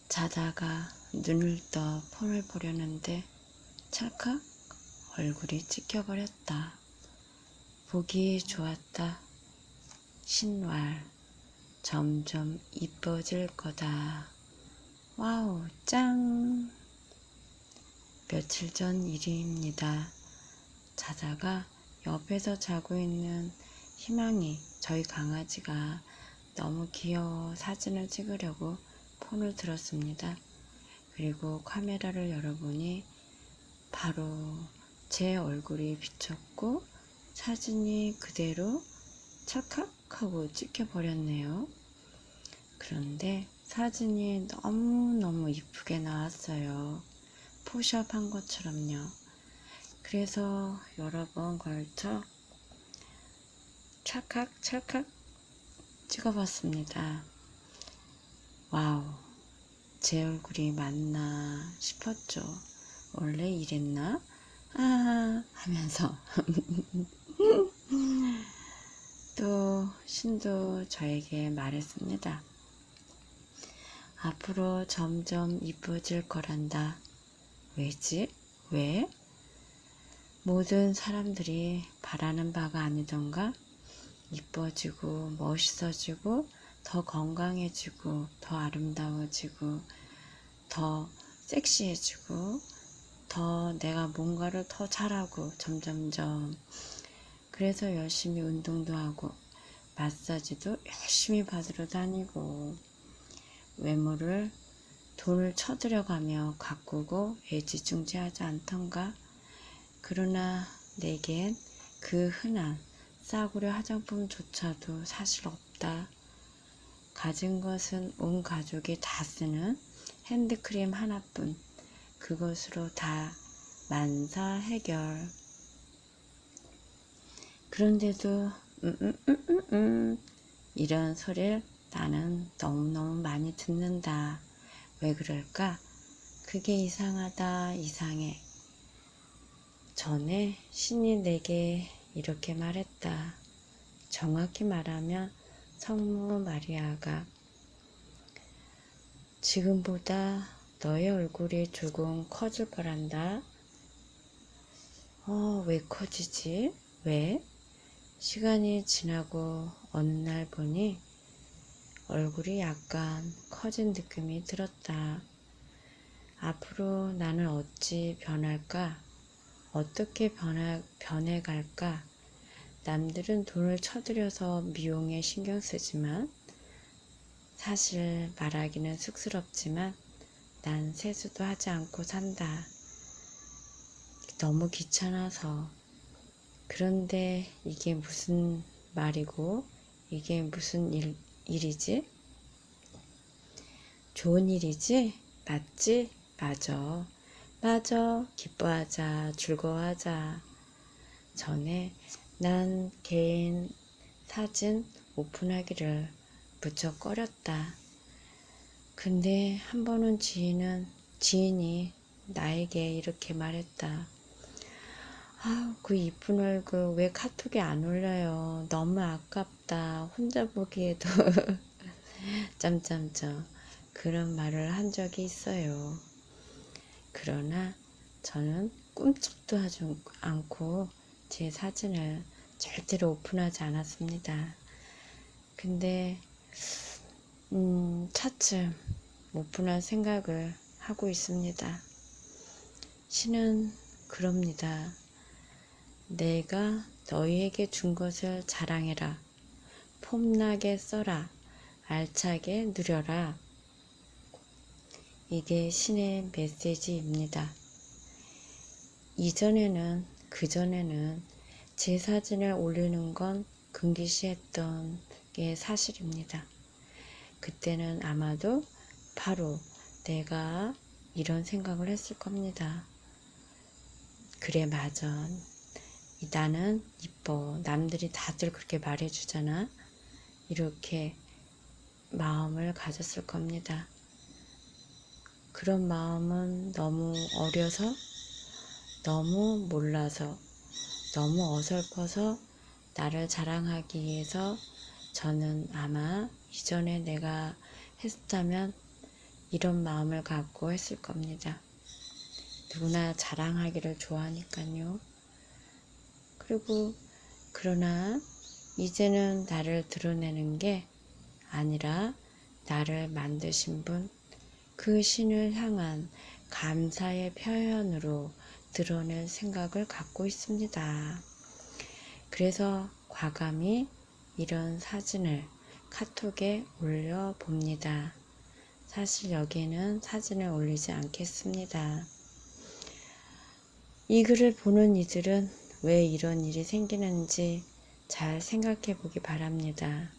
자다가 눈을 떠 폰을 보려는데 찰칵 얼굴이 찍혀버렸다. 보기 좋았다. 신왈 점점 이뻐질 거다. 와우 짱! 며칠 전 일입니다. 자다가 옆에서 자고 있는 희망이, 저희 강아지가 너무 귀여워 사진을 찍으려고 폰을 들었습니다. 그리고 카메라를 열어보니 바로 제 얼굴이 비쳤고 사진이 그대로 찰칵하고 찍혀버렸네요. 그런데 사진이 너무너무 이쁘게 나왔어요. 포샵 한 것처럼요. 그래서 여러 번 걸쳐 찰칵 찍어봤습니다. 와우, 제 얼굴이 맞나 싶었죠. 원래 이랬나? 아 하면서 또 신도 저에게 말했습니다. 앞으로 점점 이뻐질 거란다. 왜지? 왜? 모든 사람들이 바라는 바가 아니던가? 이뻐지고 멋있어지고 더 건강해지고 더 아름다워지고 더 섹시해지고 더 내가 뭔가를 더 잘하고 점점점. 그래서 열심히 운동도 하고 마사지도 열심히 받으러 다니고 외모를 돈을 쳐들여가며 가꾸고 애지중지하지 않던가. 그러나 내겐 그 흔한 싸구려 화장품조차도 사실 없다. 가진 것은 온 가족이 다 쓰는 핸드크림 하나뿐. 그것으로 다 만사 해결. 그런데도 이런 소리를 나는 너무너무 많이 듣는다. 왜 그럴까? 그게 이상하다, 이상해. 전에 신이 내게 이렇게 말했다. 정확히 말하면 성모 마리아가 지금보다 너의 얼굴이 조금 커질 거란다. 왜 커지지? 왜? 시간이 지나고 어느 날 보니 얼굴이 약간 커진 느낌이 들었다. 앞으로 나는 어찌 변할까? 어떻게 변해갈까? 남들은 돈을 쳐들여서 미용에 신경 쓰지만 사실 말하기는 쑥스럽지만 난 세수도 하지 않고 산다. 너무 귀찮아서. 그런데 이게 무슨 말이고 이게 무슨 일이지? 좋은 일이지? 맞지? 맞아. 기뻐하자, 즐거워하자. 전에 난 개인 사진 오픈하기를 무척 꺼렸다. 근데 한 번은 지인이 나에게 이렇게 말했다. 그 이쁜 얼굴 왜 카톡에 안 올려요? 너무 아깝다. 혼자 보기에도 짬짬짬 그런 말을 한 적이 있어요. 그러나 저는 꿈쩍도 하지 않고 제 사진을 절대로 오픈하지 않았습니다. 근데 차츰 오픈할 생각을 하고 있습니다. 신은 그럽니다. 내가 너희에게 준 것을 자랑해라. 폼나게 써라. 알차게 누려라. 이게 신의 메시지입니다. 그전에는 제 사진을 올리는 건 금기시했던 게 사실입니다. 그때는 아마도 바로 내가 이런 생각을 했을 겁니다. 그래, 맞아. 나는 이뻐. 남들이 다들 그렇게 말해주잖아. 이렇게 마음을 가졌을 겁니다. 그런 마음은 너무 어려서, 너무 몰라서, 너무 어설퍼서 나를 자랑하기 위해서 저는 아마 이전에 내가 했다면 이런 마음을 갖고 했을 겁니다. 누구나 자랑하기를 좋아하니까요. 그리고 그러나 이제는 나를 드러내는 게 아니라 나를 만드신 분, 그 신을 향한 감사의 표현으로 드러낼 생각을 갖고 있습니다. 그래서 과감히 이런 사진을 카톡에 올려봅니다. 사실 여기에는 사진을 올리지 않겠습니다. 이 글을 보는 이들은 왜 이런 일이 생기는지 잘 생각해 보기 바랍니다.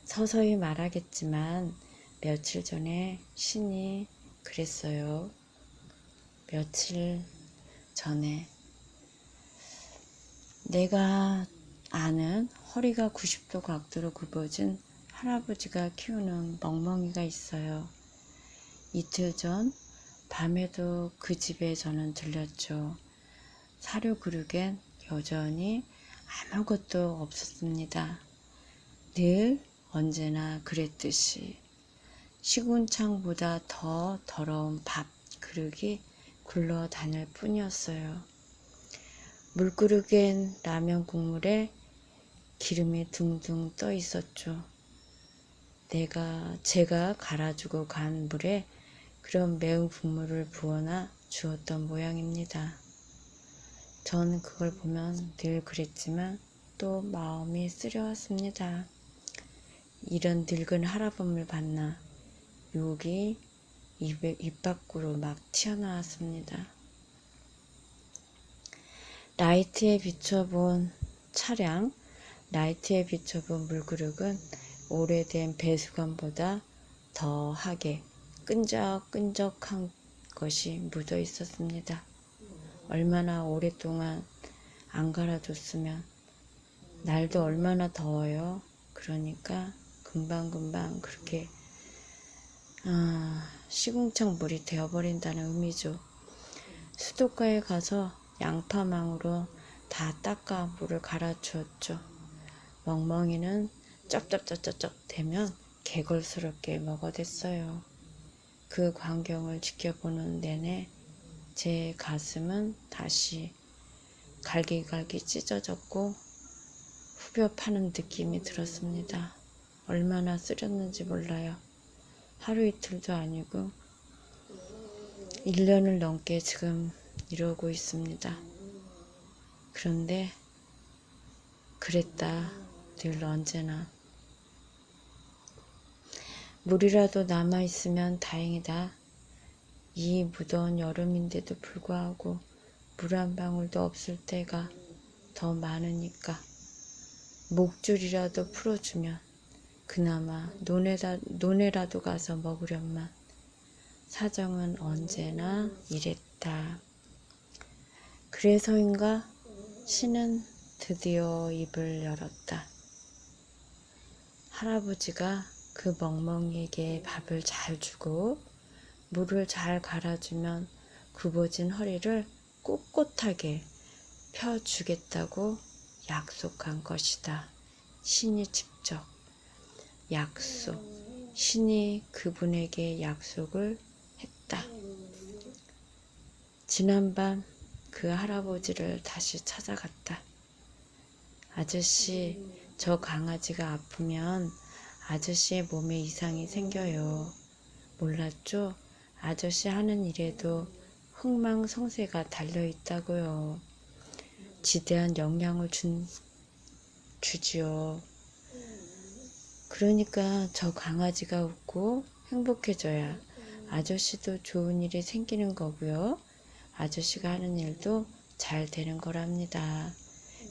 서서히 말하겠지만 며칠 전에 신이 그랬어요. 며칠 전에 내가 아는 허리가 90도 각도로 굽어진 할아버지가 키우는 멍멍이가 있어요. 이틀 전 밤에도 그 집에 저는 들렸죠. 사료 그릇엔 여전히 아무것도 없었습니다. 늘 언제나 그랬듯이 시궁창보다 더 더러운 밥 그릇이 굴러다닐 뿐이었어요. 물그릇엔 라면 국물에 기름이 둥둥 떠 있었죠. 제가 갈아주고 간 물에 그런 매운 국물을 부어나 주었던 모양입니다. 전 그걸 보면 늘 그랬지만 또 마음이 쓰려왔습니다. 이런 늙은 할아범을 봤나 욕이 입 밖으로 막 튀어나왔습니다. 라이트에 비춰본 물그릇은 오래된 배수관보다 더하게 끈적끈적한 것이 묻어 있었습니다. 얼마나 오랫동안 안 갈아줬으면. 날도 얼마나 더워요. 그러니까 금방금방 그렇게 시궁창 물이 되어버린다는 의미죠. 수도가에 가서 양파망으로 다 닦아 물을 갈아주었죠. 멍멍이는 쩝쩝쩝쩝 대면 개걸스럽게 먹어댔어요. 그 광경을 지켜보는 내내 제 가슴은 다시 갈기갈기 찢어졌고 후벼 파는 느낌이 들었습니다. 얼마나 쓰렸는지 몰라요. 하루 이틀도 아니고 1년을 넘게 지금 이러고 있습니다. 그런데 그랬다. 늘 언제나. 물이라도 남아있으면 다행이다. 이 무더운 여름인데도 불구하고 물 한 방울도 없을 때가 더 많으니까 목줄이라도 풀어주면 그나마 논에라도 가서 먹으련만. 사정은 언제나 이랬다. 그래서인가 신은 드디어 입을 열었다. 할아버지가 그 멍멍이에게 밥을 잘 주고 물을 잘 갈아주면 굽어진 허리를 꼿꼿하게 펴주겠다고 약속한 것이다. 신이 직접 약속. 신이 그분에게 약속을 했다. 지난밤 그 할아버지를 다시 찾아갔다. 아저씨, 저 강아지가 아프면 아저씨의 몸에 이상이 생겨요. 몰랐죠? 아저씨 하는 일에도 흥망성쇠가 달려있다고요. 지대한 영향을 주지요. 그러니까 저 강아지가 웃고 행복해져야 아저씨도 좋은 일이 생기는 거고요. 아저씨가 하는 일도 잘 되는 거랍니다.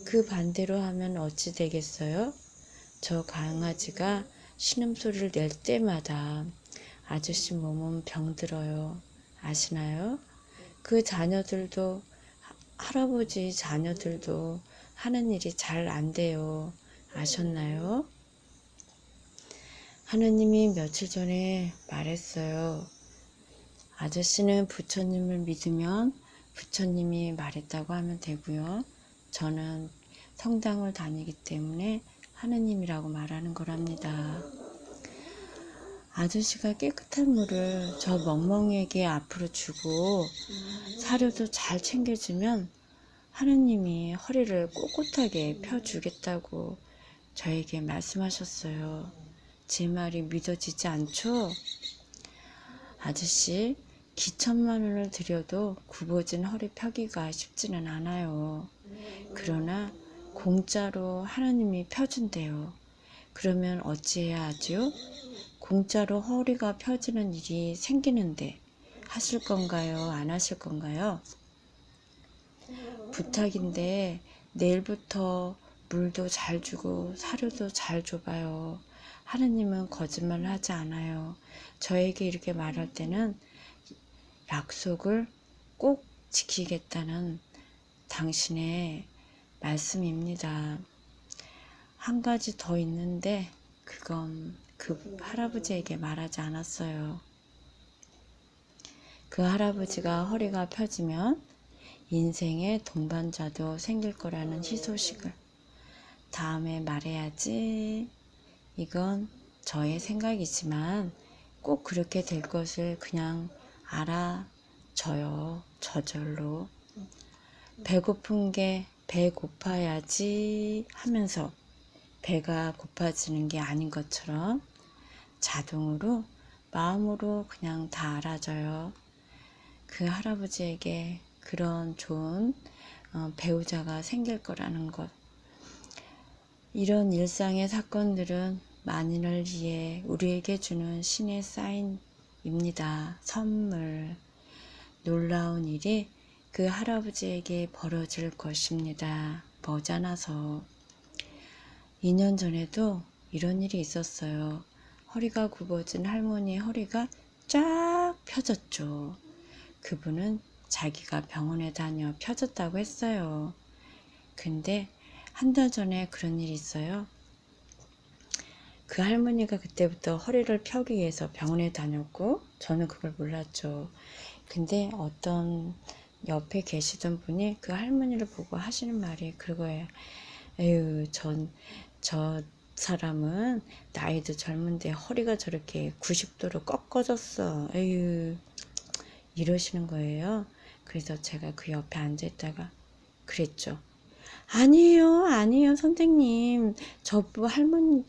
그 반대로 하면 어찌 되겠어요? 저 강아지가 신음소리를 낼 때마다 아저씨 몸은 병들어요. 아시나요? 그 자녀들도 할아버지 자녀들도 하는 일이 잘 안 돼요. 아셨나요? 하느님이 며칠 전에 말했어요. 아저씨는 부처님을 믿으면 부처님이 말했다고 하면 되고요. 저는 성당을 다니기 때문에 하느님이라고 말하는 거랍니다. 아저씨가 깨끗한 물을 저 멍멍이에게 앞으로 주고 사료도 잘 챙겨주면 하느님이 허리를 꼿꼿하게 펴주겠다고 저에게 말씀하셨어요. 제 말이 믿어지지 않죠? 아저씨, 기천만 원을 들여도 굽어진 허리 펴기가 쉽지는 않아요. 그러나 공짜로 하나님이 펴준대요. 그러면 어찌해야 하죠? 공짜로 허리가 펴지는 일이 생기는데 하실 건가요? 안 하실 건가요? 부탁인데 내일부터 물도 잘 주고 사료도 잘 줘봐요. 하느님은 거짓말을 하지 않아요. 저에게 이렇게 말할 때는 약속을 꼭 지키겠다는 당신의 말씀입니다. 한 가지 더 있는데 그건 그 할아버지에게 말하지 않았어요. 그 할아버지가 허리가 펴지면 인생의 동반자도 생길 거라는 희소식을 다음에 말해야지. 이건 저의 생각이지만 꼭 그렇게 될 것을 그냥 알아줘요. 저절로. 배고픈 게 배 고파야지 하면서 배가 고파지는 게 아닌 것처럼 자동으로 마음으로 그냥 다 알아줘요. 그 할아버지에게 그런 좋은 배우자가 생길 거라는 것. 이런 일상의 사건들은 만인을 위해 우리에게 주는 신의 사인입니다. 선물. 놀라운 일이 그 할아버지에게 벌어질 것입니다. 머지않아서. 2년 전에도 이런 일이 있었어요. 허리가 굽어진 할머니의 허리가 쫙 펴졌죠. 그분은 자기가 병원에 다녀 펴졌다고 했어요. 근데 한 달 전에 그런 일이 있어요. 그 할머니가 그때부터 허리를 펴기 위해서 병원에 다녔고 저는 그걸 몰랐죠. 근데 어떤 옆에 계시던 분이 그 할머니를 보고 하시는 말이 그거예요. 에휴, 저 사람은 나이도 젊은데 허리가 저렇게 90도로 꺾어졌어. 에휴, 이러시는 거예요. 그래서 제가 그 옆에 앉아있다가 그랬죠. 아니에요, 선생님. 저분요,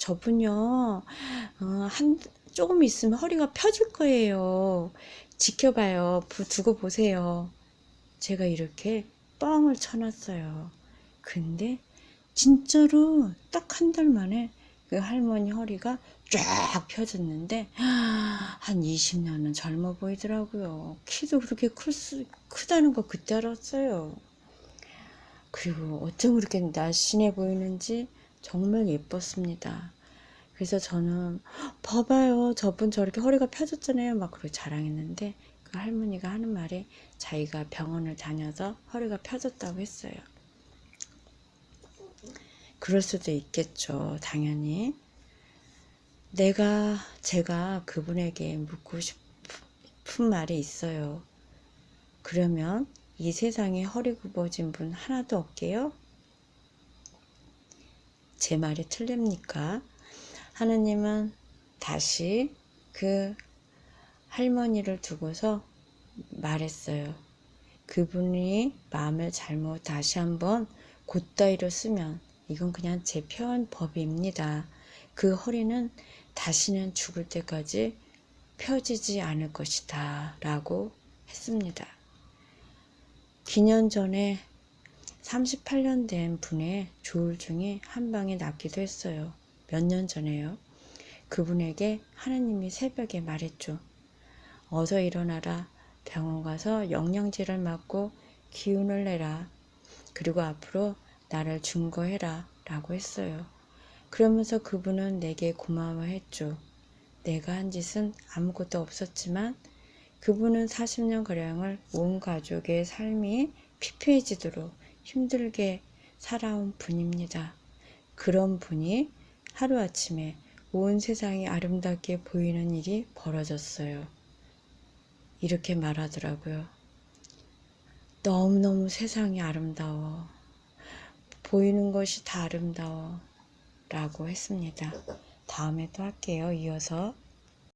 조금 있으면 허리가 펴질 거예요. 지켜봐요. 두고 보세요. 제가 이렇게 뻥을 쳐놨어요. 근데 진짜로 딱 한 달 만에 그 할머니 허리가 쫙 펴졌는데 한 20년은 젊어 보이더라고요. 키도 그렇게 크다는 거 그때 알았어요. 그리고 어쩜 그렇게 날씬해 보이는지 정말 예뻤습니다. 그래서 저는 봐봐요, 저분 저렇게 허리가 펴졌잖아요, 막 그렇게 자랑했는데 그 할머니가 하는 말에 자기가 병원을 다녀서 허리가 펴졌다고 했어요. 그럴 수도 있겠죠, 당연히. 제가 그분에게 묻고 싶은 말이 있어요. 그러면 이 세상에 허리 굽어진 분 하나도 없게요? 제 말이 틀립니까? 하느님은 다시 그 할머니를 두고서 말했어요. 그분이 마음을 잘못 다시 한번 곧다이로 쓰면 이건 그냥 제 표현법입니다. 그 허리는 다시는 죽을 때까지 펴지지 않을 것이다 라고 했습니다. 기년 전에 38년 된 분의 조울증이 한 방에 낫기도 했어요. 몇 년 전에요. 그분에게 하느님이 새벽에 말했죠. 어서 일어나라. 병원 가서 영양제를 맞고 기운을 내라. 그리고 앞으로 나를 증거해라 라고 했어요. 그러면서 그분은 내게 고마워했죠. 내가 한 짓은 아무것도 없었지만 그분은 40년가량을 온 가족의 삶이 피폐해지도록 힘들게 살아온 분입니다. 그런 분이 하루아침에 온 세상이 아름답게 보이는 일이 벌어졌어요. 이렇게 말하더라고요. 너무너무 세상이 아름다워. 보이는 것이 다 아름다워. 라고 했습니다. 다음에 또 할게요. 이어서.